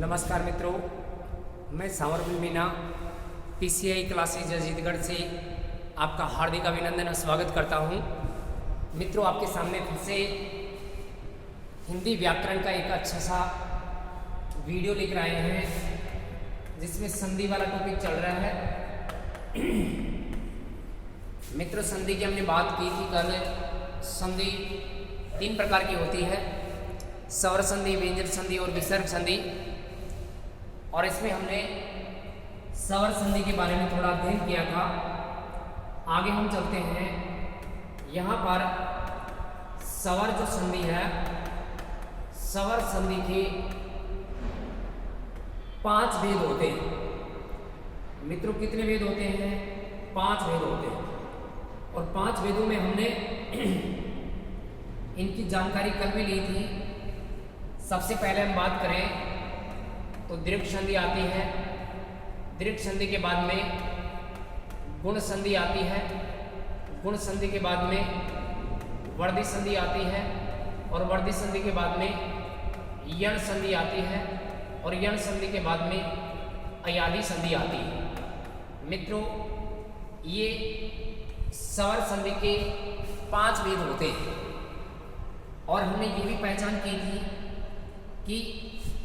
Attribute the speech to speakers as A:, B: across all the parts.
A: नमस्कार मित्रों, मैं सांवरबिल मीना पीसीआई क्लासेज अजीतगढ़ से आपका हार्दिक अभिनंदन और स्वागत करता हूं। मित्रों, आपके सामने फिर से हिंदी व्याकरण का एक अच्छा सा वीडियो लेकर आए हैं जिसमें संधि वाला टॉपिक चल रहा है। मित्रों, संधि की हमने बात की थी कल। संधि 3 प्रकार की होती है, स्वर संधि, व्यंजन संधि और विसर्ग संधि। और इसमें हमने स्वर संधि के बारे में थोड़ा अध्ययन किया था। आगे हम चलते हैं। यहाँ पर स्वर जो संधि है, स्वर संधि के 5 भेद होते हैं। मित्रों, कितने भेद होते हैं? 5 भेद होते हैं। और 5 भेदों में हमने इनकी जानकारी कल भी ली थी। सबसे पहले हम बात करें तो दीर्घ संधि आती है। दीर्घ संधि के बाद में गुण संधि आती है। गुण संधि के बाद में वर्धी संधि आती है। और वर्धी संधि के बाद में यण संधि आती है। और यण संधि के बाद में अयादी संधि आती है। मित्रों, ये स्वर संधि के 5 भेद होते हैं। और हमने ये भी पहचान की थी कि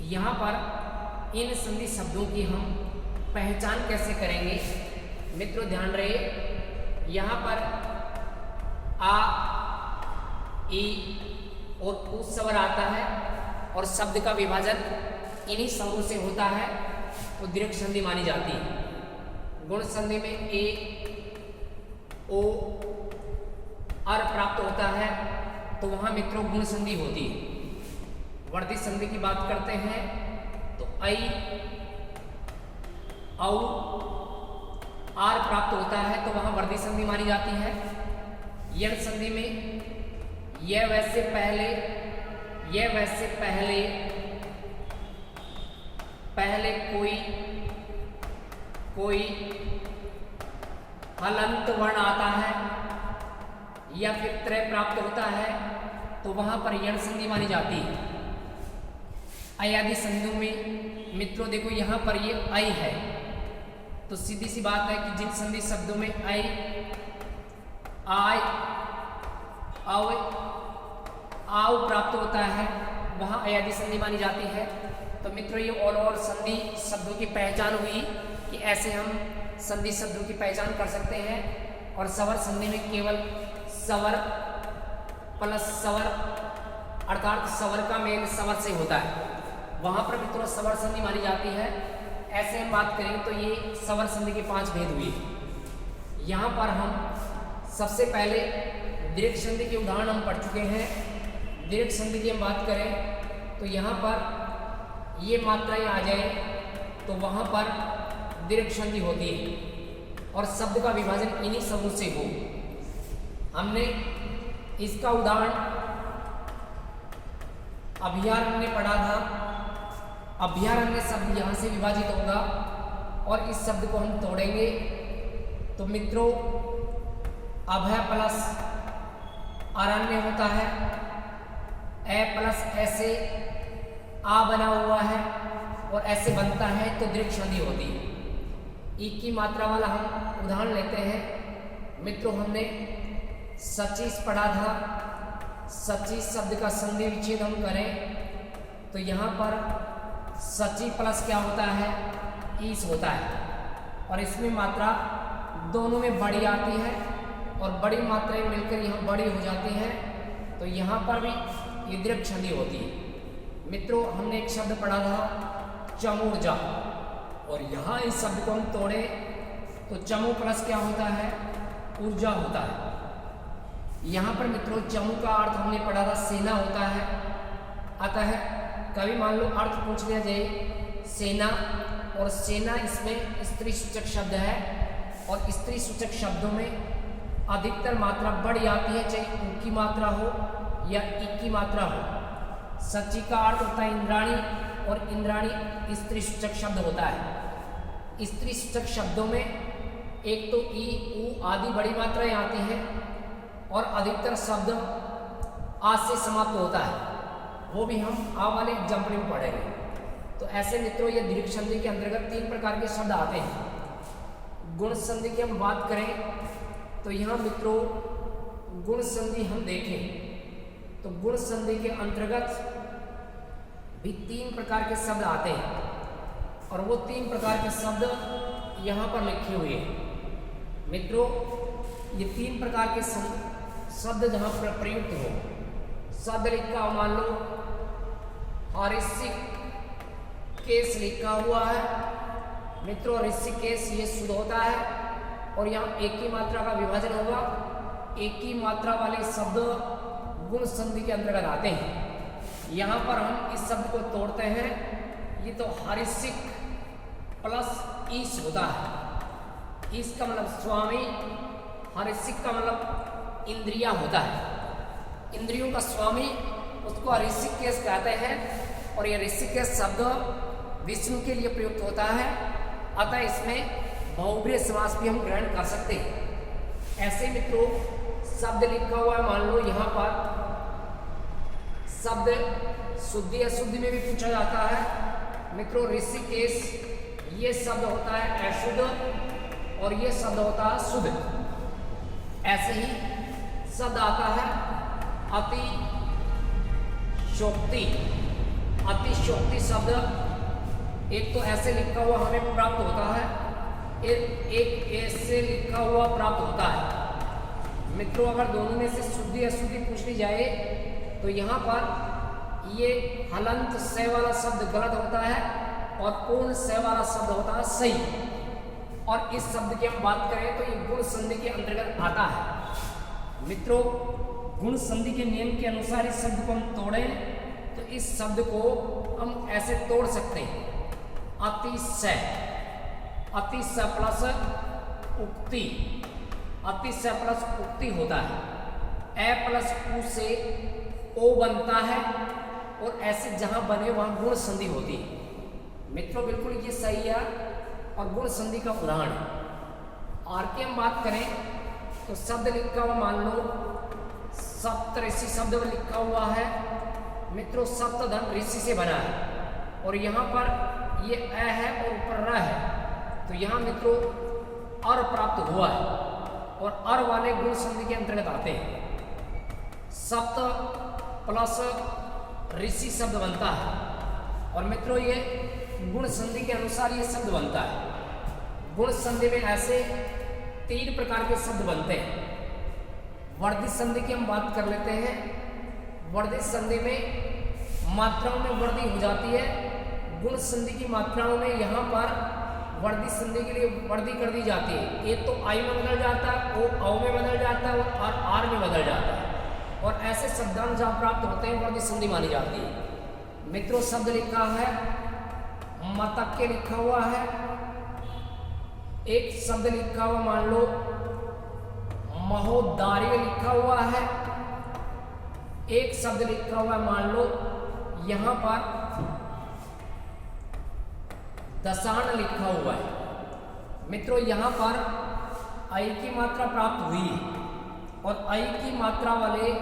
A: यहाँ पर इन संधि शब्दों की हम पहचान कैसे करेंगे। मित्रों, ध्यान रहे, यहाँ पर आ, ई और उ स्वर आता है और शब्द का विभाजन इन्हीं स्वरों से होता है तो दीर्घ संधि मानी जाती है। गुण संधि में ए, ओ, अर प्राप्त होता है तो वहाँ मित्रों गुण संधि होती है। वर्धी संधि की बात करते हैं तो ऐ, औ, आर प्राप्त होता है तो वहां वर्धी संधि मानी जाती है। यण संधि में यह वैसे पहले, यह वैसे पहले, पहले कोई, कोई हलंत वर्ण आता है या फिर त्रय प्राप्त होता है तो वहां पर यण संधि मानी जाती है। अयादी संधियों में मित्रों देखो, यहाँ पर ये ऐ है तो सीधी सी बात है कि जिन संधि शब्दों में ऐ, आय, औ, आव प्राप्त होता है वहाँ अयादी संधि मानी जाती है। तो मित्रों, ये ऑल ओवर संधि शब्दों की पहचान हुई कि ऐसे हम संधि शब्दों की पहचान कर सकते हैं। और स्वर संधि में केवल स्वर प्लस स्वर अर्थात स्वर का मेल स्वर से होता है, वहां पर मित्रों स्वर संधि मानी जाती है। ऐसे हम बात करें तो ये स्वर संधि के 5 भेद हुए। यहाँ पर हम सबसे पहले दीर्घ संधि के उदाहरण हम पढ़ चुके हैं। दीर्घ संधि की हम बात करें तो यहाँ पर ये मात्राएं आ जाए तो वहाँ पर दीर्घ संधि होती है और शब्द का विभाजन इन्हीं शब्दों से हो। हमने इसका उदाहरण अभयारण्य पढ़ा था। अभयारण्य शब्द यहाँ से विभाजित होगा और इस शब्द को हम तोड़ेंगे तो मित्रों अभय प्लस अरण्य होता है। ए प्लस ऐसे आ बना हुआ है और ऐसे बनता है तो दीर्घ संधि होती है। ई की मात्रा वाला हम उदाहरण लेते हैं। मित्रों, हमने सचीस पढ़ा था। सचीस शब्द का संधि विच्छेद हम करें तो यहाँ पर सची प्लस क्या होता है? ईस होता है। और इसमें मात्रा दोनों में बड़ी आती है और बड़ी मात्राएं मिलकर यहाँ बड़ी हो जाती हैं तो यहाँ पर भी ये दीर्घ संधि होती है। मित्रों, हमने एक शब्द पढ़ा था चमूर्जा और यहाँ इस शब्द को हम तोड़े तो चमू प्लस क्या होता है? ऊर्जा होता है। यहाँ पर मित्रों चमू का अर्थ हमने पढ़ा था सेना होता है। अतः कभी मान लो अर्थ पूछ लिया जाए सेना, और सेना इसमें स्त्री सूचक शब्द है और स्त्री सूचक शब्दों में अधिकतर मात्रा बड़ी आती है, चाहे ऊ की मात्रा हो या ई की मात्रा हो। सची का अर्थ होता है इंद्राणी और इंद्राणी स्त्री सूचक शब्द होता है। स्त्री सूचक शब्दों में एक तो ई, ऊ आदि बड़ी मात्राएं आती हैं और अधिकतर शब्द आज से समाप्त होता है। वो भी हम आ वाले एग्जाम्पल में पढ़ेंगे। तो ऐसे मित्रों ये दीर्घ संधि के अंतर्गत 3 प्रकार के शब्द आते हैं। गुण संधि की हम बात करें तो यहाँ मित्रों गुण संधि हम देखें तो गुण संधि के अंतर्गत भी 3 प्रकार के शब्द आते हैं और वो 3 प्रकार के शब्द यहाँ पर लिखे हुए हैं। मित्रों ये 3 प्रकार के शब्द जहाँ पर प्रयुक्त हो, शब्द लिखा मान लो ऋषिक केस लिखा हुआ है मित्रों, ऋषिकेश ये शुद्ध होता है और यहाँ एक ही मात्रा का विभाजन होगा। एक ही मात्रा वाले शब्द गुण संधि के अंतर्गत आते हैं। यहाँ पर हम इस शब्द को तोड़ते हैं, ये तो हरिसिक प्लस ईश होता है। ईश का मतलब स्वामी, हरिसिक का मतलब इंद्रिया होता है। इंद्रियों का स्वामी उसको ऋषिकेश कहते हैं और यह ऋषिकेश शब्द विष्णु के लिए प्रयुक्त होता है, अतः इसमें बहुब्रीहि समास भी हम ग्रहण कर सकते हैं। ऐसे मित्रों शब्द लिखा हुआ है, मान लो यहाँ पर शब्द शुद्धि अशुद्धि में भी पूछा जाता है। मित्रों ऋषिकेश ये शब्द होता है अशुद्ध और ये शब्द होता है शुद्ध। ऐसे ही शब्द आता है अतिशोक्ति। अतिशोक्ति शब्द एक तो ऐसे लिखा हुआ हमें प्राप्त होता है, एक ऐसे लिखा हुआ प्राप्त होता है। मित्रों अगर दोनों में से शुद्धि अशुद्धि पूछ ली जाए तो यहाँ पर ये हलंत से वाला शब्द गलत होता है और पूर्ण से वाला शब्द होता है सही। और इस शब्द की हम बात करें तो ये गुण संधि के अंतर्गत आता है। मित्रों गुण संधि के नियम के अनुसार इस शब्द को हम तोड़ें तो इस शब्द को हम ऐसे तोड़ सकते हैं, अतिशय, अतिशय प्लस उक्ति, अतिशय प्लस उक्ति होता है। ए प्लस उ से ओ बनता है और ऐसे जहां बने वहां गुण संधि होती है। मित्रों बिल्कुल ये सही है और गुण संधि का उदाहरण है। आर की हम बात करें तो शब्द लिखा हुआ मान लो सप्तऋषि शब्द लिखा हुआ है। मित्रों सप्तधन ऋषि से बना है और यहाँ पर ये अ है और ऊपर र है, तो यहाँ मित्रों अर प्राप्त हुआ है और अर वाले गुण संधि के अंतर्गत आते हैं। सप्त प्लस ऋषि शब्द बनता है और मित्रों ये गुण संधि के अनुसार ये शब्द बनता है। गुण संधि में ऐसे 3 प्रकार के शब्द बनते हैं। वर्धित संधि की हम बात कर लेते हैं। वर्धित संधि में मात्राओं में वृद्धि हो जाती है। गुण संधि की मात्राओं में यहाँ पर वर्धित संधि के लिए वृद्धि कर दी जाती है। एक तो आई में बदल जाता है, ओ औ में बदल जाता है और आर में बदल जाता है और ऐसे शब्दांश जहाँ प्राप्त होते हैं वर्धित संधि मानी जाती है। मित्रों शब्द लिखा है मतक्य लिखा हुआ है। एक शब्द लिखा हुआ मान लो महोदार्य लिखा हुआ है। एक शब्द लिखा हुआ मान लो यहां पर दशान लिखा हुआ है। मित्रों यहां पर आई की मात्रा प्राप्त हुई है और आई की मात्रा वाले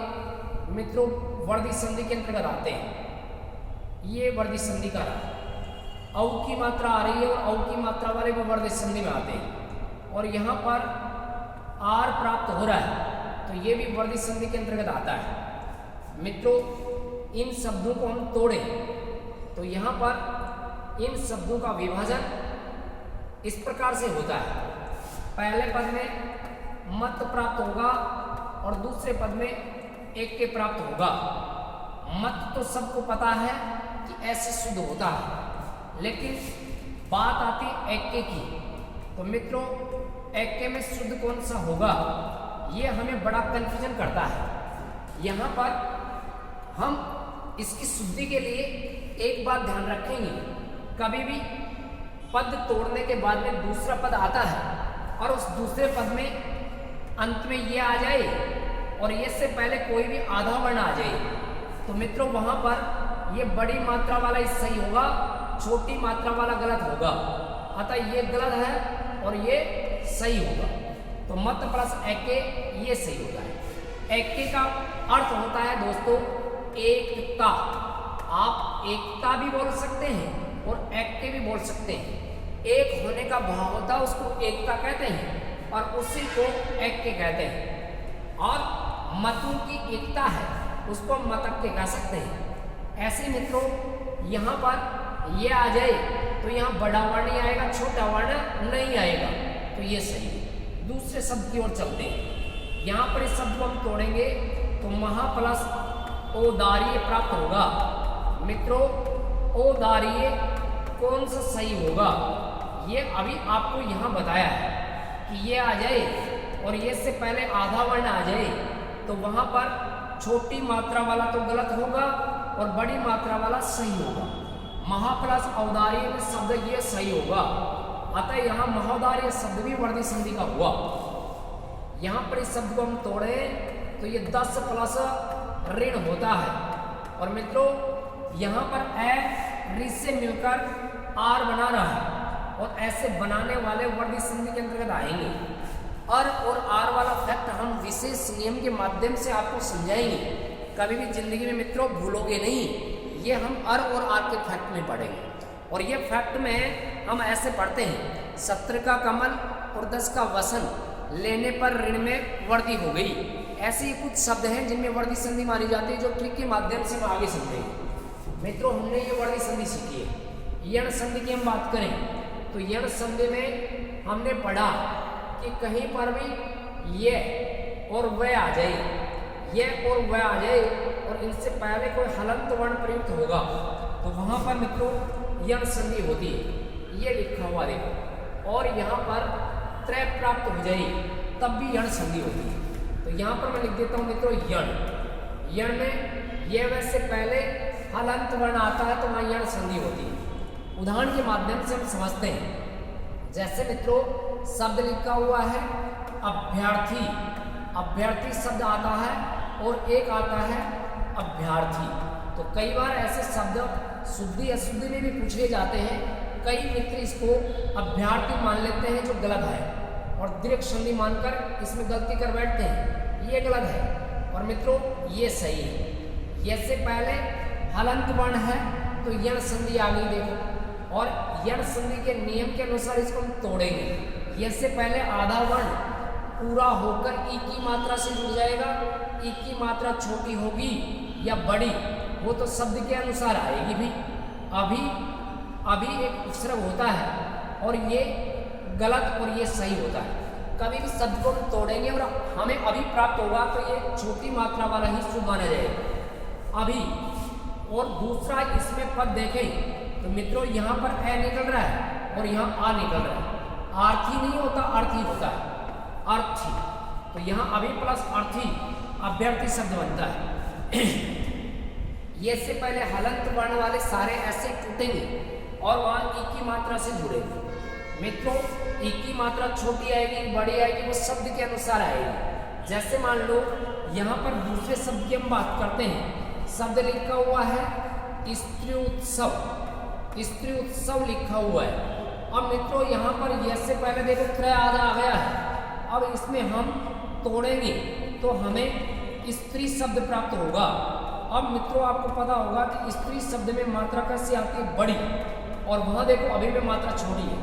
A: मित्रों वर्धित संधि के अंतर्गत आते हैं। ये वर्धित संधि का औ की मात्रा आ रही है और औ की मात्रा वाले भी वर्धित संधि में आते हैं और यहाँ पर आर प्राप्त हो रहा है तो ये भी वर्धित संधि के अंतर्गत आता है। मित्रों इन शब्दों को हम तोड़ें तो यहाँ पर इन शब्दों का विभाजन इस प्रकार से होता है। पहले पद में मत प्राप्त होगा और दूसरे पद में एक के प्राप्त होगा। मत तो सबको पता है कि ऐसे शुद्ध होता है, लेकिन बात आती एक्के की तो मित्रों एक्के में शुद्ध कौन सा होगा ये हमें बड़ा कंफ्यूजन करता है। यहाँ पर हम इसकी शुद्धि के लिए एक बात ध्यान रखेंगे, कभी भी पद तोड़ने के बाद में दूसरा पद आता है और उस दूसरे पद में अंत में ये आ जाए और ये से पहले कोई भी आधा वर्ण आ जाए तो मित्रों वहां पर ये बड़ी मात्रा वाला ही सही होगा, छोटी मात्रा वाला गलत होगा। अतः ये गलत है और ये सही होगा। तो मत प्लस एक्के ये सही होता है। एक्के का अर्थ होता है दोस्तों एकता। आप एकता भी बोल सकते हैं और एक भी बोल सकते हैं। एक होने का भाव होता है, उसको एकता कहते हैं और उसी को एक के कहते हैं। और मतों की एकता है, उसको मतक के कह सकते हैं। ऐसे मित्रों यहाँ पर ये आ जाए तो यहाँ बड़ा वर्ण नहीं आएगा, छोटा वर्ण नहीं आएगा, तो ये सही है। दूसरे शब्द की ओर चलते हैं। यहाँ पर इस शब्द को हम तोड़ेंगे तो महा प्लस औदार्य प्राप्त होगा। मित्रों औदार्य कौन सा सही होगा, ये अभी आपको यहाँ बताया है कि ये आ जाए और ये से पहले आधा वर्ण आ जाए तो वहाँ पर छोटी मात्रा वाला तो गलत होगा और बड़ी मात्रा वाला सही होगा। महा प्लस औदार्य में शब्द ये सही होगा, अतः यहाँ महोदार्य शब्द भी वर्धी संधि का हुआ। यहाँ पर इस शब्द को हम तोड़े तो ये 10 प्लस ऋण होता है। और मित्रों यहाँ पर ए ऋ से मिलकर आर बना रहा है और ऐसे बनाने वाले वर्धी संधि के अंतर्गत आएंगे। और आर वाला फैक्ट हम विशेष नियम के माध्यम से आपको समझाएंगे। कभी भी जिंदगी में मित्रों भूलोगे नहीं, ये हम और आर के फैक्ट में पढ़ेंगे। और ये फैक्ट में हम ऐसे पढ़ते हैं, 17 का कमल और 10 का वसन लेने पर ऋण में वर्धी हो गई। ऐसे ही कुछ शब्द हैं जिनमें वर्धी संधि मानी जाती है, जो ट्रिक के माध्यम से हम आगे समझेंगे। मित्रों हमने ये वर्धी संधि सीखी है। यण संधि की हम बात करें तो यण संधि में हमने पढ़ा कि कहीं पर भी ये और वह आ जाए, ये और वह आ जाए और इनसे पहले कोई हलंत वर्ण प्रयुक्त होगा तो वहां पर मित्रों यण संधि होती है। ये लिखा हुआ देखो, और यहाँ पर त्रय प्राप्त हो जाए तब भी यण संधि होती है। तो यहाँ पर मैं लिख देता हूँ मित्रों यण। यण में ये वैसे पहले हलंत वर्ण आता है तो वहाँ यण संधि होती है। उदाहरण के माध्यम से हम समझते हैं। जैसे मित्रों शब्द लिखा हुआ है अभ्यर्थी, अभ्यर्थी शब्द आता है और एक आता है अभ्यर्थी। तो कई बार ऐसे शब्द शुद्धि अशुद्धि में भी पूछे जाते हैं। कई मित्र इसको अभ्यर्थी मान लेते हैं, जो गलत है, और दीर्घ संधि मानकर इसमें गलती कर बैठते हैं, ये गलत है। और मित्रों ये सही है। ये से पहले हलंत वर्ण है तो यण संधि आ गई देखो, और यण संधि के नियम के अनुसार इसको हम तोड़ेंगे। ये से पहले आधा वर्ण पूरा होकर ई की मात्रा से जुड़ जाएगा। ई की मात्रा छोटी होगी या बड़ी वो तो शब्द के अनुसार आएगी भी। अभी एक उपसर्ग होता है और ये गलत और ये सही होता है। कभी भी शब्द को हम तोड़ेंगे और हमें अभी प्राप्त होगा तो ये छोटी मात्रा वाला ही शुभ माना जाएगा अभी। और दूसरा इसमें पद देखें तो मित्रों यहाँ पर ए निकल रहा है और यहाँ आ निकल रहा है। आर्थी नहीं होता, अर्थी होता है, अर्थी। तो यहाँ अभी प्लस अर्थी अभ्यर्थी शब्द बनता है। ये से पहले हलंत वर्ण वाले सारे ऐसे टूटेंगे और वहाँ ई की मात्रा से जुड़ेंगे। मित्रों ई की मात्रा छोटी आएगी बड़ी आएगी वो शब्द के अनुसार आएगी। जैसे मान लो यहाँ पर दूसरे शब्द की हम बात करते हैं। शब्द लिखा हुआ है स्त्री उत्सव, स्त्री उत्सव लिखा हुआ है। अब मित्रों यहाँ पर ये से पहले देखो त्रय आधा आ गया है। अब इसमें हम तोड़ेंगे तो हमें स्त्री शब्द प्राप्त होगा। अब मित्रों आपको पता होगा कि स्त्री शब्द में मात्रा कैसी आती है बड़ी, और वहाँ देखो अभी में मात्रा छोटी है।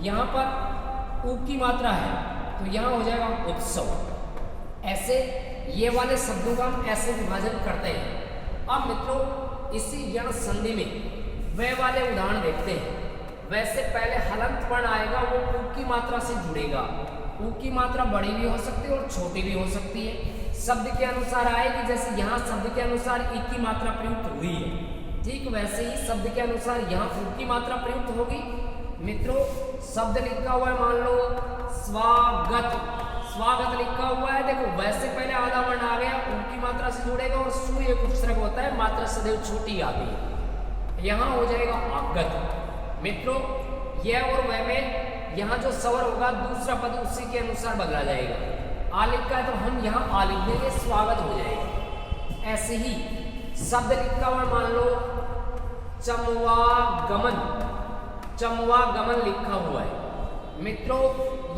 A: यहाँ पर ऊ की मात्रा है तो यहाँ हो जाएगा उत्सव। ऐसे ये वाले शब्दों का हम ऐसे विभाजन करते हैं। अब मित्रों इसी यण संधि में वे वाले उदाहरण देखते हैं। वैसे पहले हलंत वर्ण आएगा वो ऊ की मात्रा से जुड़ेगा। ऊ की मात्रा बड़ी भी हो सकती है और छोटी भी हो सकती है। शब्द के अनुसार आएगी, जैसे यहाँ शब्द के अनुसार ई की मात्रा प्रयुक्त हुई है, ठीक वैसे ही शब्द के अनुसार यहाँ ऊ की मात्रा प्रयुक्त होगी। मित्रों शब्द लिखा हुआ है मान लो स्वागत, स्वागत लिखा हुआ है देखो वैसे पहले आधा वर्ण आ गया, ऊ की मात्रा से जुड़ेगा और सु एक उपसर्ग होता है, मात्रा सदैव छोटी आती है, यहाँ हो जाएगा आगत। मित्रों यह और वह में यहाँ जो स्वर होगा दूसरा पद उसी के अनुसार बदला जाएगा। आ लिखा है तो हम यहाँ आ लिख देंगे, स्वागत हो जाएगा। ऐसे ही शब्द लिखा हुआ मान लो चमवागमन, चमवागमन लिखा हुआ है। मित्रों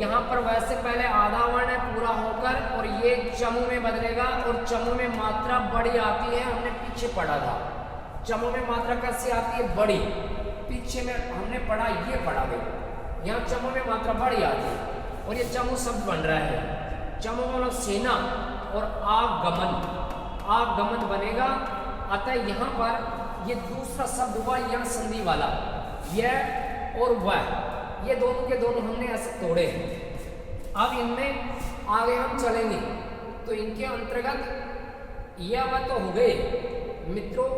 A: यहाँ पर वैसे पहले आधा वर्ण है पूरा होकर और ये चमू में बदलेगा और चमू में मात्रा बड़ी आती है। हमने पीछे पढ़ा था चमू में मात्रा कैसी आती है बड़ी, पीछे में हमने पढ़ा, ये पढ़ा देखो, यहाँ चमो में मात्रा बढ़ जाती है और ये चमो शब्द बन रहा है। चमो मतलब सेना और आगमन, आगमन बनेगा। अतः यहाँ पर ये दूसरा शब्द हुआ यण संधि वाला, यह और वह, ये दोनों के दोनों हमने ऐसे तोड़े हैं। अब इनमें आगे हम चलेंगे तो इनके अंतर्गत यह वह तो हो गए मित्रों।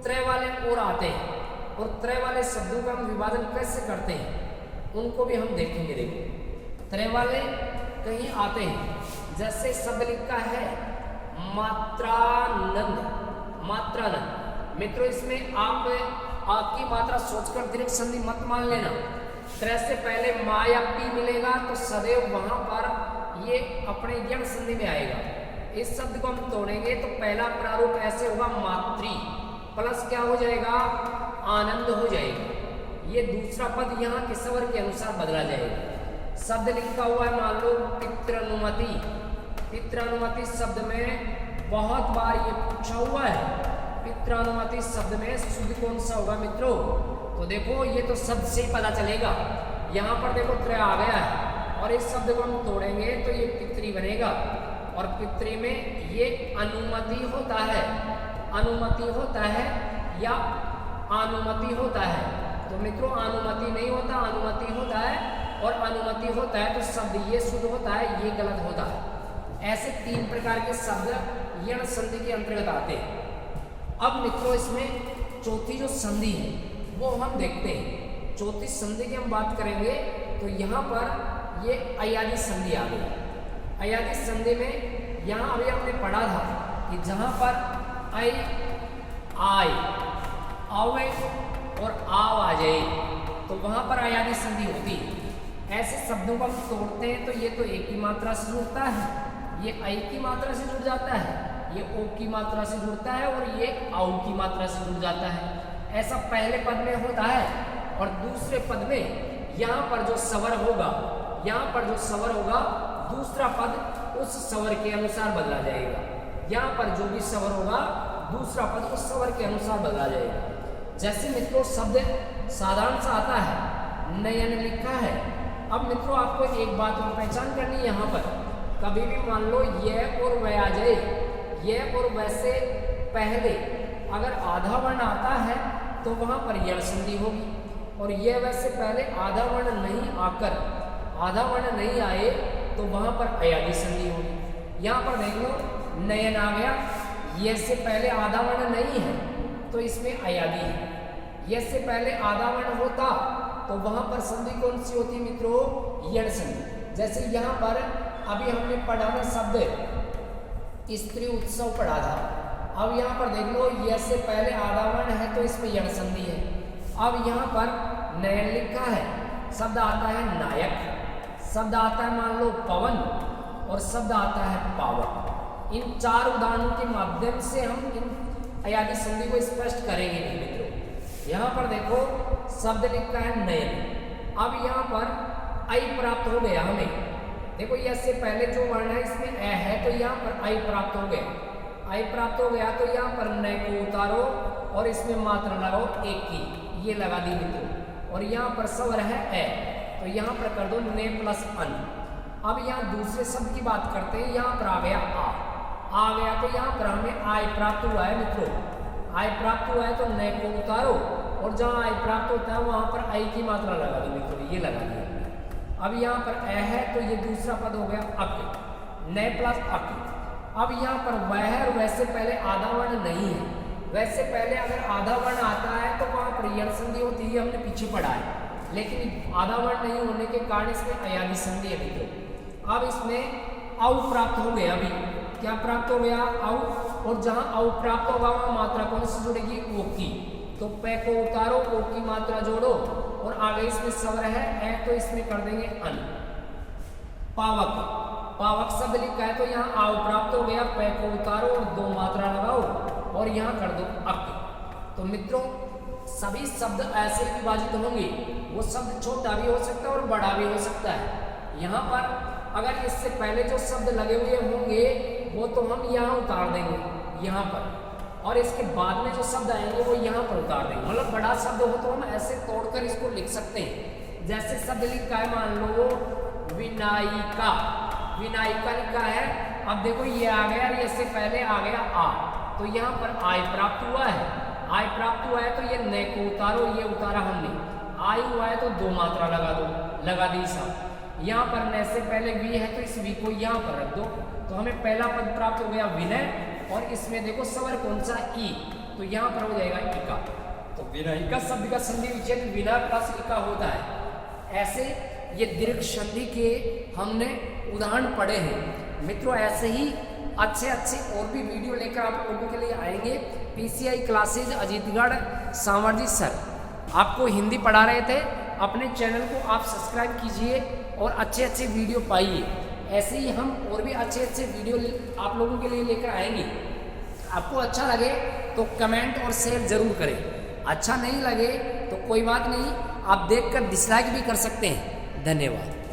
A: त्रय वाले और आते हैं और त्रय वाले शब्दों का हम विभाजन कैसे करते हैं उनको भी हम देखेंगे। देखो त्रय वाले कहीं आते हैं, जैसे शब्द लिखा है मात्रानंद, मात्रानंद। मित्रों इसमें आप आपकी मात्रा सोचकर दीर्घ संधि मत मान लेना। त्रय से पहले मा या पी मिलेगा तो सदैव वहां पर ये अपने यण संधि में आएगा। इस शब्द को हम तोड़ेंगे तो पहला प्रारूप ऐसे होगा मातृ प्लस क्या हो जाएगा, आनंद हो जाएगा। ये दूसरा पद यहाँ के स्वर के अनुसार बदला जाएगा। शब्द लिखा हुआ है मान लो पितृनुमति, पितृनुमति शब्द में बहुत बार ये पूछा हुआ है। पितृनुमति शब्द में शुद्ध कौन सा होगा मित्रों? तो देखो ये तो शब्द से ही पता चलेगा। यहाँ पर देखो त्रय आ गया है और इस शब्द को हम तोड़ेंगे तो ये पितृ बनेगा और पितृ में ये अनुमति होता है, अनुमति होता है या अनुमति होता है। तो मित्रों अनुमति नहीं होता, अनुमति होता है और अनुमति होता है तो शब्द ये शुद्ध होता है, ये गलत होता है। ऐसे तीन प्रकार के शब्द यण संधि के अंतर्गत आते हैं। अब मित्रों इसमें चौथी जो संधि है वो हम देखते हैं। चौथी संधि की हम बात करेंगे तो यहाँ पर ये अयादि संधि आ गई। अयादि संधि में यहाँ अभी हमने पढ़ा था कि जहाँ पर आई, आय, आवे और आव आ जाए तो वहाँ पर अयादि संधि होती है। ऐसे शब्दों को हम तोड़ते हैं तो ये तो एक की मात्रा से जुड़ता है, ये आई की मात्रा से जुड़ जाता है, ये ओ की मात्रा से जुड़ता है और ये आउ की मात्रा से जुड़ जाता है। ऐसा पहले पद में होता है और दूसरे पद में यहाँ पर जो स्वर होगा, यहाँ पर जो स्वर होगा दूसरा पद उस स्वर के अनुसार बदला जाएगा। यहाँ पर जो भी स्वर होगा दूसरा पद उस स्वर के अनुसार बदला जाएगा। जैसे मित्रों शब्द साधारण सा आता है, नयन लिखा है। अब मित्रों आपको एक बात और पहचान करनी है, यहाँ पर कभी भी मान लो यह और वह आ जाए, यह और वैसे पहले अगर आधा वर्ण आता है तो वहाँ पर यण संधि होगी और यह वैसे पहले आधा वर्ण नहीं आकर, आधा वर्ण नहीं आए तो वहाँ पर अयादि संधि होगी। यहाँ पर देख लो नयन आ गया, यह से पहले आधा वर्ण नहीं है तो इसमें अयादि है। यह से पहले आधा वर्ण होता तो वहाँ पर संधि कौन सी होती मित्रों? यण संधि। जैसे यहाँ पर अभी हमने पढ़ा ना शब्द स्त्री उत्सव पढ़ा था। अब यहाँ पर देख लो यह से पहले आधा वर्ण है तो इसमें यण संधि है। अब यहाँ पर नयन लिखा है, शब्द आता है नायक, शब्द आता है मान लो पवन और शब्द आता है पावक। इन चार उदाहरणों के माध्यम से हम इन अयादि संधि को स्पष्ट करेंगे मित्रों। यहाँ पर देखो शब्द लिखा है नयन। अब यहाँ पर आई प्राप्त हो गया हमें। देखो यह से पहले जो वर्ण है इसमें ए है तो यहाँ पर आई प्राप्त हो गया। आई प्राप्त हो गया तो यहाँ पर नए को उतारो और इसमें मात्रा लगाओ एक की, ये लगा दी मित्रों। और यहाँ पर स्वर है ए तो यहाँ पर कर दो ने प्लस अन। अब यहाँ दूसरे शब्द की बात करते हैं। यहाँ पर आ गया आ गया तो यहाँ पर हमें आय प्राप्त हुआ है मित्रों। आय प्राप्त हुआ है तो नए को उतारो और जहाँ आय प्राप्त होता है वहाँ पर आई की मात्रा लगा दो मित्रों, ये लगा दिया। अब यहाँ पर ए है तो ये दूसरा पद हो गया अक, नए प्लस अक। अब यहाँ पर वह है और वैसे पहले आधा वर्ण नहीं है। वैसे पहले अगर आधा वर्ण आता है तो वहाँ पर यण संधि होती है, हमने पीछे पढ़ा है। लेकिन आधा वर्ण नहीं होने के कारण इसमें अयादि संधि है मित्रों। अब इसमें औ प्राप्त हो गया। अभी क्या प्राप्त हो गया? औ। और जहाँ औ प्राप्त होगा वहाँ मात्रा कौन सी जुड़ेगी? ओ की। तो पे को उतारो, ओ की मात्रा जोड़ो और आगे इसमें स्वर है ए तो इसमें कर देंगे अन। पावक, पावक शब्द लिखा है तो यहाँ आव प्राप्त हो गया, पे को उतारो और दो मात्रा लगाओ और यहाँ कर दो अक। तो मित्रों सभी शब्द ऐसे विभाजित होंगे। वो शब्द छोटा भी हो सकता है और बड़ा भी हो सकता है। यहाँ पर अगर इससे पहले जो शब्द लगे हुए होंगे वो तो हम यहाँ उतार देंगे यहाँ पर, और इसके बाद में जो शब्द आएंगे वो यहाँ पर उतार देंगे। मतलब बड़ा शब्द हो तो हम ऐसे तोड़कर इसको लिख सकते हैं। जैसे शब्द लिखा है, मान लो विनायिका, विनायिका लिखा है। अब देखो ये आ गया और इससे पहले आ गया आ, तो यहाँ पर आय प्राप्त हुआ है। आय प्राप्त हुआ है तो ये न को उतारो, ये उतारा हमने। आय हुआ है तो दो मात्रा लगा दो, लगा दी साहब। यहाँ पर न से पहले वी है तो इस वी को यहाँ पर रख दो, तो हमें पहला पद प्राप्त हो गया विनय। और इसमें देखो स्वर कौन सा, ई, तो यहाँ पर हो जाएगा इका। तो विनायिका शब्द का संधि विच्छेद विना प्लस इका होता है। ऐसे ये दीर्घ संधि के हमने उदाहरण पढ़े हैं मित्रों। ऐसे ही अच्छे अच्छे और भी वीडियो लेकर आप लोगों के लिए आएंगे। पीसीआई क्लासेज अजीतगढ़ सांवरजी सर आपको हिंदी पढ़ा रहे थे। अपने चैनल को आप सब्सक्राइब कीजिए और अच्छे अच्छे वीडियो पाइए। ऐसे ही हम और भी अच्छे अच्छे वीडियो आप लोगों के लिए लेकर आएंगे। आपको अच्छा लगे तो कमेंट और शेयर जरूर करें, अच्छा नहीं लगे तो कोई बात नहीं, आप देखकर डिसलाइक भी कर सकते हैं। धन्यवाद।